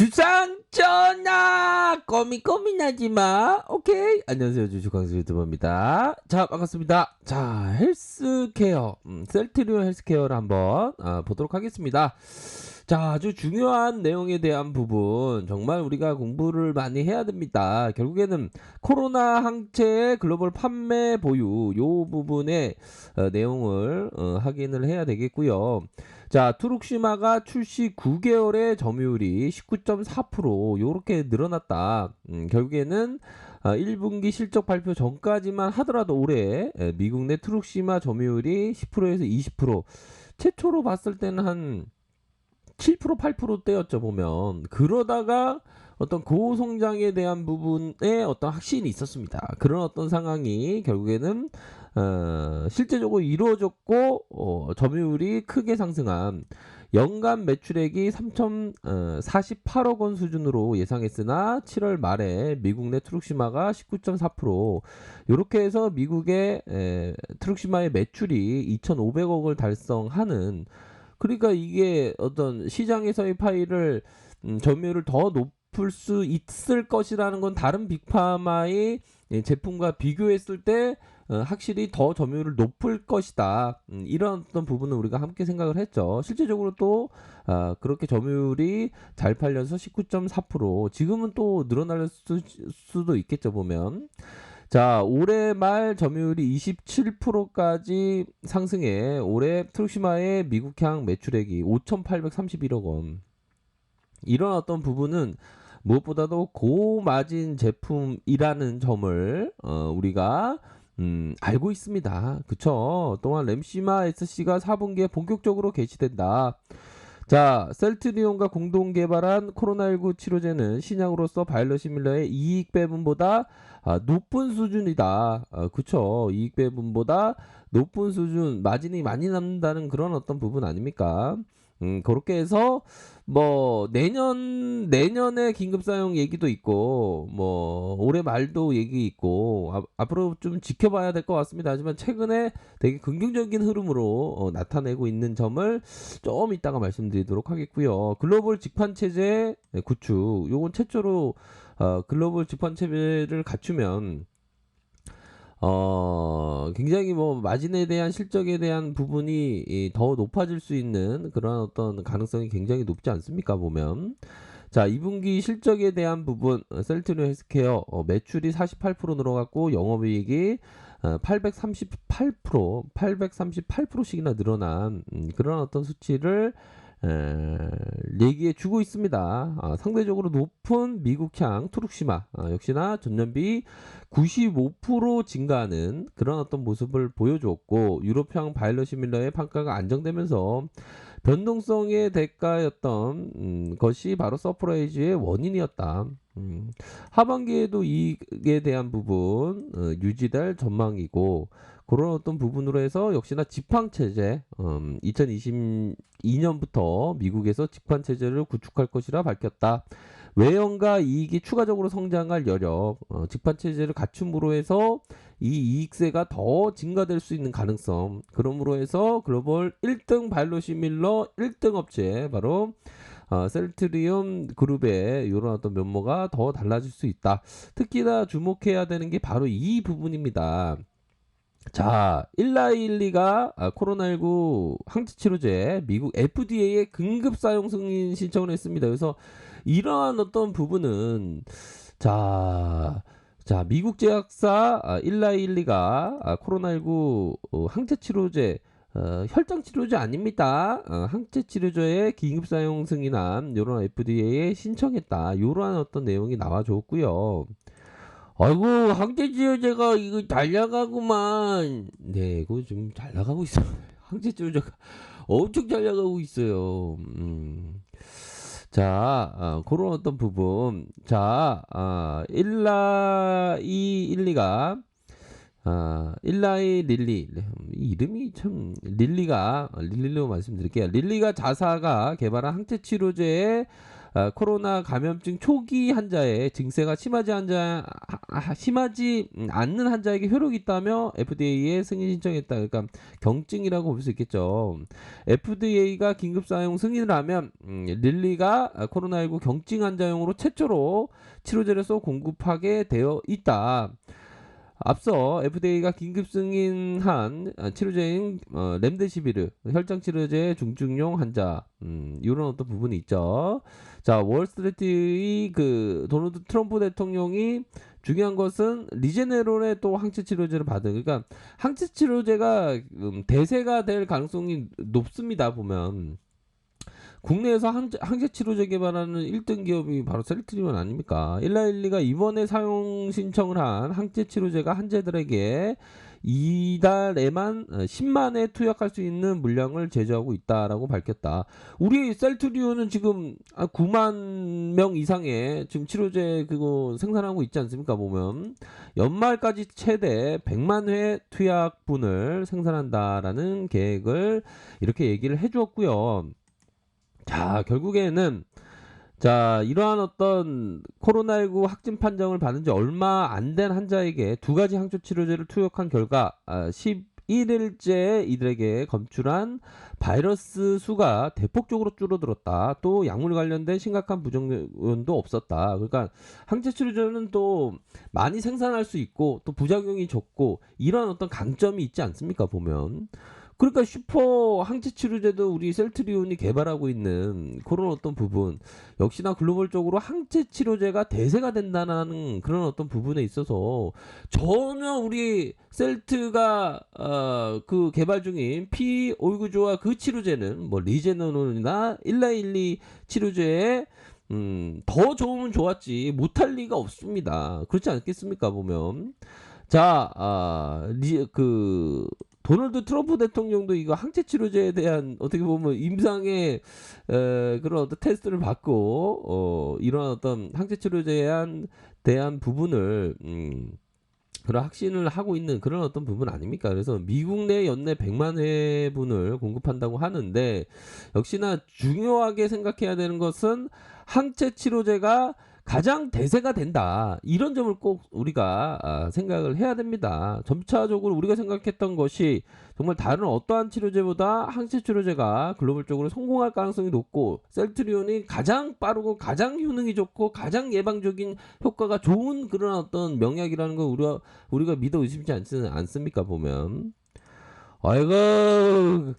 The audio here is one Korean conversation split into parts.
주상 전화 꼬미꼬미나지마. 오케이, 안녕하세요, 주식광수 유튜버입니다. 자, 반갑습니다. 자, 헬스케어, 셀트리온 헬스케어를 한번 보도록 하겠습니다. 자, 아주 중요한 내용에 대한 부분, 정말 우리가 공부를 많이 해야 됩니다. 결국에는 코로나 항체의 글로벌 판매 보유 요 부분의 내용을 확인을 해야 되겠고요. 자, 투룩시마가 출시 9개월의 점유율이 19.4% 요렇게 늘어났다. 결국에는 1분기 실적 발표 전까지만 하더라도 올해 미국 내 투룩시마 점유율이 10%에서 20%, 최초로 봤을 때는 한 7% 8%대였죠 보면. 그러다가 어떤 고성장에 대한 부분에 어떤 확신이 있었습니다. 그런 어떤 상황이 결국에는 실제적으로 이루어졌고, 점유율이 크게 상승한 연간 매출액이 3,048억 원 수준으로 예상했으나 7월 말에 미국 내 트룩시마가 19.4%, 이렇게 해서 미국의 트룩시마의 매출이 2,500억을 달성하는, 그러니까 이게 어떤 시장에서의 파이를 점유율을 더 높을 수 있을 것이라는 건 다른 빅파마의 제품과 비교했을 때 확실히 더 점유율을 높을 것이다. 이런 어떤 부분은 우리가 함께 생각을 했죠. 실제적으로 또 그렇게 점유율이 잘 팔려서 19.4%, 지금은 또 늘어날 수도 있겠죠 보면. 자, 올해 말 점유율이 27%까지 상승해 올해 트룩시마의 미국향 매출액이 5,831억 원. 이런 어떤 부분은 무엇보다도 고마진 제품이라는 점을 우리가 알고 있습니다. 그쵸? 또한 램시마 SC가 4분기에 본격적으로 개시된다. 자, 셀트리온과 공동 개발한 코로나19 치료제는 신약으로서 바이러시밀러의 이익 배분보다 높은 수준이다. 그쵸? 이익 배분보다 높은 수준, 마진이 많이 남는다는 그런 어떤 부분 아닙니까? 그렇게 해서 뭐 내년에 긴급 사용 얘기도 있고, 뭐 올해 말도 얘기 있고, 앞으로 좀 지켜봐야 될 것 같습니다. 하지만 최근에 되게 긍정적인 흐름으로 나타내고 있는 점을 좀 이따가 말씀드리도록 하겠고요. 글로벌 직판 체제 구축, 요건 최초로 글로벌 직판 체제를 갖추면 굉장히 뭐 마진에 대한 실적에 대한 부분이 더 높아질 수 있는 그런 어떤 가능성이 굉장히 높지 않습니까 보면. 자, 2분기 실적에 대한 부분, 셀트리온 헬스케어 매출이 48% 늘어갔고 영업이익이 838%씩이나 늘어난 그런 어떤 수치를 얘기해 주고 있습니다. 상대적으로 높은 미국향 투룩시마 역시나 전년비 95% 증가하는 그런 어떤 모습을 보여주었고, 유럽향 바이러시밀러의 판가가 안정되면서 변동성의 대가였던 것이 바로 서프라이즈의 원인이었다. 하반기에도 이익에 대한 부분 유지될 전망이고, 그런 어떤 부분으로 해서 역시나 지팡체제 2022년부터 미국에서 지판체제를 구축할 것이라 밝혔다. 외형과 이익이 추가적으로 성장할 여력, 지판체제를 갖춤으로 해서 이 이익세가 더 증가될 수 있는 가능성, 그러므로 해서 글로벌 1등 바이러시밀러 1등 업체 바로 셀트리온 그룹의 이런 어떤 면모가 더 달라질 수 있다. 특히나 주목해야 되는 게 바로 이 부분입니다. 자, 1912가 코로나19 항체치료제 미국 FDA에 긴급 사용 승인 신청을 했습니다. 그래서 이러한 어떤 부분은, 자, 미국 제약사 1912가 코로나19 항체치료제, 혈당치료제 아닙니다. 항체치료제의 긴급 사용 승인안 이런 FDA에 신청했다. 이러한 어떤 내용이 나와줬고요. 아이고, 항체치료제가 이거 잘 나가구만. 네, 이거 좀 잘 나가고 있어요. 항체치료제가 엄청 잘 나가고 있어요. 자, 그런 어떤 부분. 자, 1212가, 12릴리. 이름이 참, 릴리로 말씀드릴게요. 릴리가 자사가 개발한 항체치료제의 코로나 감염증 초기 환자의 증세가 심하지 않는 환자에게 효력이 있다며 FDA에 승인 신청했다. 그러니까 경증이라고 볼 수 있겠죠. FDA가 긴급 사용 승인을 하면 릴리가 코로나19 경증 환자용으로 최초로 치료제를 공급하게 되어 있다. 앞서 FDA가 긴급 승인한 치료제인 렘데시비르 혈장 치료제 중증용 환자 이런 어떤 부분이 있죠. 자, 월스트리트의 그 도널드 트럼프 대통령이 중요한 것은 리제네론의 또 항체 치료제를 받은, 그러니까 항체 치료제가 대세가 될 가능성이 높습니다. 보면 국내에서 항체 치료제 개발하는 1등 기업이 바로 셀트리온 아닙니까? 일라일리가 이번에 사용 신청을 한 항체 치료제가 환자들에게 이달에만 10만에 투약할 수 있는 물량을 제조하고 있다라고 밝혔다. 우리 셀트리온은 지금 9만 명 이상의 지금 치료제 그거 생산하고 있지 않습니까? 보면 연말까지 최대 100만 회 투약분을 생산한다라는 계획을 이렇게 얘기를 해주었고요. 자, 결국에는 자, 이러한 어떤 코로나19 확진 판정을 받은 지 얼마 안 된 환자에게 두 가지 항체 치료제를 투약한 결과 11일째 이들에게 검출한 바이러스 수가 대폭적으로 줄어들었다. 또 약물 관련된 심각한 부작용도 없었다. 그러니까 항체 치료제는 또 많이 생산할 수 있고 또 부작용이 적고 이런 어떤 강점이 있지 않습니까? 보면. 그러니까 슈퍼 항체 치료제도 우리 셀트리온이 개발하고 있는 그런 어떤 부분, 역시나 글로벌적으로 항체 치료제가 대세가 된다는 그런 어떤 부분에 있어서 전혀 우리 셀트가 그 개발 중인 P529조와 그 치료제는 뭐 리제너론이나 일라일리 치료제에 더 좋으면 좋았지 못할 리가 없습니다. 그렇지 않겠습니까? 보면 자, 도널드 트럼프 대통령도 이거 항체 치료제에 대한 어떻게 보면 임상의 그런 어떤 테스트를 받고 이런 어떤 항체 치료제에 대한 부분을 그런 확신을 하고 있는 그런 어떤 부분 아닙니까? 그래서 미국 내 연내 100만 회분을 공급한다고 하는데, 역시나 중요하게 생각해야 되는 것은 항체 치료제가 가장 대세가 된다. 이런 점을 꼭 우리가 생각을 해야 됩니다. 점차적으로 우리가 생각했던 것이 정말 다른 어떠한 치료제보다 항체 치료제가 글로벌적으로 성공할 가능성이 높고 셀트리온이 가장 빠르고 가장 효능이 좋고 가장 예방적인 효과가 좋은 그런 어떤 명약이라는 걸 우리가 믿어 의심치 않습니까? 보면 아이고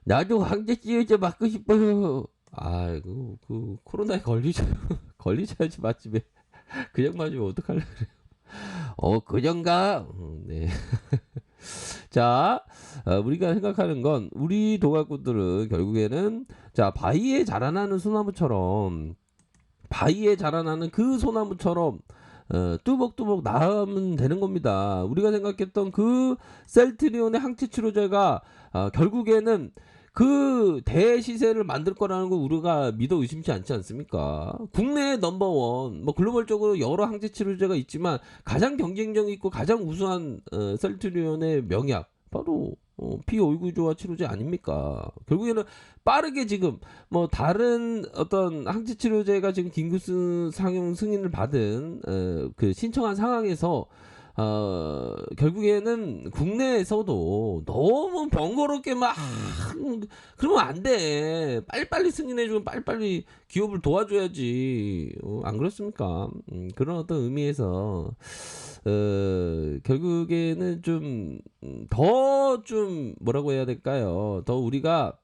나도 항체 치료제 맞고 싶어요. 아이고 그 코로나에 걸리셔야지 맛집에 그냥 맞으면 어떡할래 그래요. 그냥가. 네. 자, 우리가 생각하는 건 우리 도가꾼들은 결국에는 자 바위에 자라나는 소나무처럼 그 소나무처럼 뚜벅뚜벅 나으면 되는 겁니다. 우리가 생각했던 그 셀트리온의 항체 치료제가 결국에는 그 대시세를 만들 거라는 걸 우리가 믿어 의심치 않지 않습니까? 국내 넘버원, 뭐 글로벌적으로 여러 항체 치료제가 있지만 가장 경쟁력 있고 가장 우수한 셀트리온의 명약 바로 P529조화 치료제 아닙니까? 결국에는 빠르게 지금 뭐 다른 어떤 항체 치료제가 지금 긴급 상용 승인을 받은 그 신청한 상황에서 결국에는 국내에서도 너무 번거롭게 막 그러면 안 돼. 빨리빨리 승인해주면 빨리빨리 기업을 도와줘야지. 안 그렇습니까? 그런 어떤 의미에서 결국에는 좀 더 좀 뭐라고 해야 될까요? 더 우리가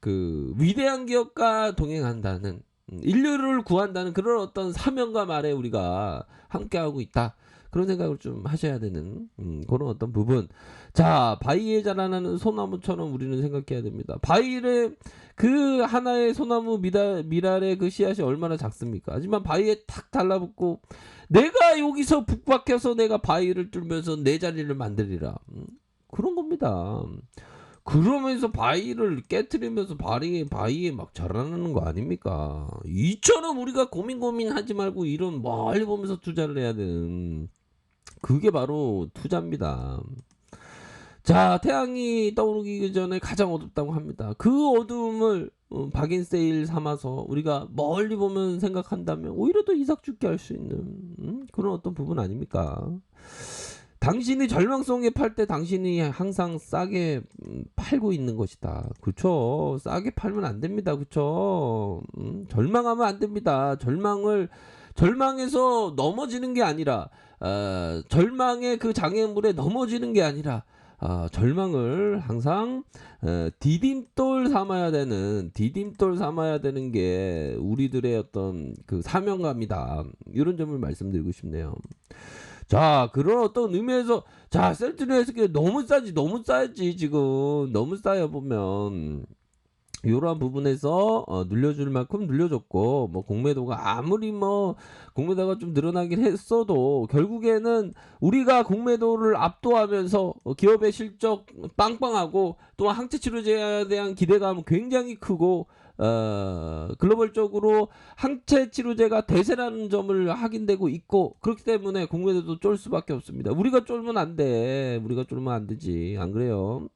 그 위대한 기업과 동행한다는 인류를 구한다는 그런 어떤 사명감 아래 우리가 함께하고 있다. 그런 생각을 좀 하셔야 되는 그런 어떤 부분. 자, 바위에 자라나는 소나무처럼 우리는 생각해야 됩니다. 바위를 그 하나의 소나무 미랄의 그 씨앗이 얼마나 작습니까? 하지만 바위에 탁 달라붙고 내가 여기서 북박혀서 내가 바위를 뚫면서 내 자리를 만들리라. 그런 겁니다. 그러면서 바위를 깨트리면서 바위에 막 자라나는 거 아닙니까? 이처럼 우리가 고민하지 말고 이런 멀리 보면서 투자를 해야 되는 그게 바로 투자입니다. 자, 태양이 떠오르기 전에 가장 어둡다고 합니다. 그 어두움을 박인세일 삼아서 우리가 멀리 보면 생각한다면 오히려 더 이삭 죽게 할 수 있는 그런 어떤 부분 아닙니까? 당신이 절망성에 팔 때 당신이 항상 싸게 팔고 있는 것이다. 그쵸? 싸게 팔면 안 됩니다. 그쵸? 절망하면 안 됩니다. 절망에서 넘어지는 게 아니라 절망의 그 장애물에 넘어지는 게 아니라 절망을 항상 디딤돌 삼아야 되는 게 우리들의 어떤 그 사명감이다. 이런 점을 말씀드리고 싶네요. 자, 그런 어떤 의미에서 자, 셀트리온 헬스케어 너무 싸지 지금. 너무 싸요 보면. 요러한 부분에서 늘려줄 만큼 늘려줬고 뭐 공매도가 아무리 뭐 공매도가 좀 늘어나긴 했어도 결국에는 우리가 공매도를 압도하면서 기업의 실적 빵빵하고 또 항체 치료제에 대한 기대감은 굉장히 크고 글로벌적으로 항체 치료제가 대세라는 점을 확인되고 있고 그렇기 때문에 공매도도 쫄 수밖에 없습니다. 우리가 쫄면 안 돼. 우리가 쫄면 안 되지. 안 그래요?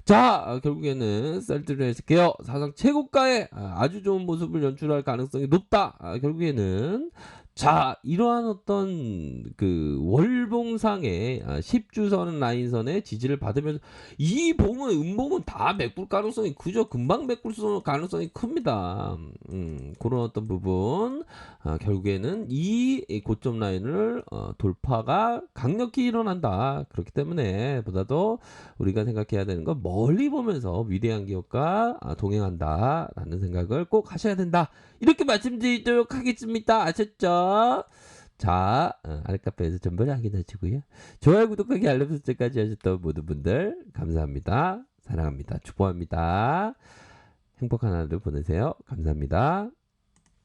자, 결국에는 셀트리온 헬스케어 사상 최고가의 아주 좋은 모습을 연출할 가능성이 높다. 결국에는 자, 이러한 어떤 그 월봉상의 10주선 라인선의 지지를 받으면서 이 봉은 음봉은 다 메꿀 가능성이 크죠. 금방 메꿀 가능성이 큽니다. 그런 어떤 부분 결국에는 이 고점 라인을 돌파가 강력히 일어난다. 그렇기 때문에 보다도 우리가 생각해야 되는 건 멀리 보면서 위대한 기업과 동행한다라는 생각을 꼭 하셔야 된다. 이렇게 말씀드리도록 하겠습니다. 아셨죠? 자, 아랫카페에서 전번에 확인하시고요. 좋아요, 구독하기, 알람 설정까지 하셨던 모든 분들 감사합니다. 사랑합니다. 축복합니다. 행복한 하루 보내세요. 감사합니다.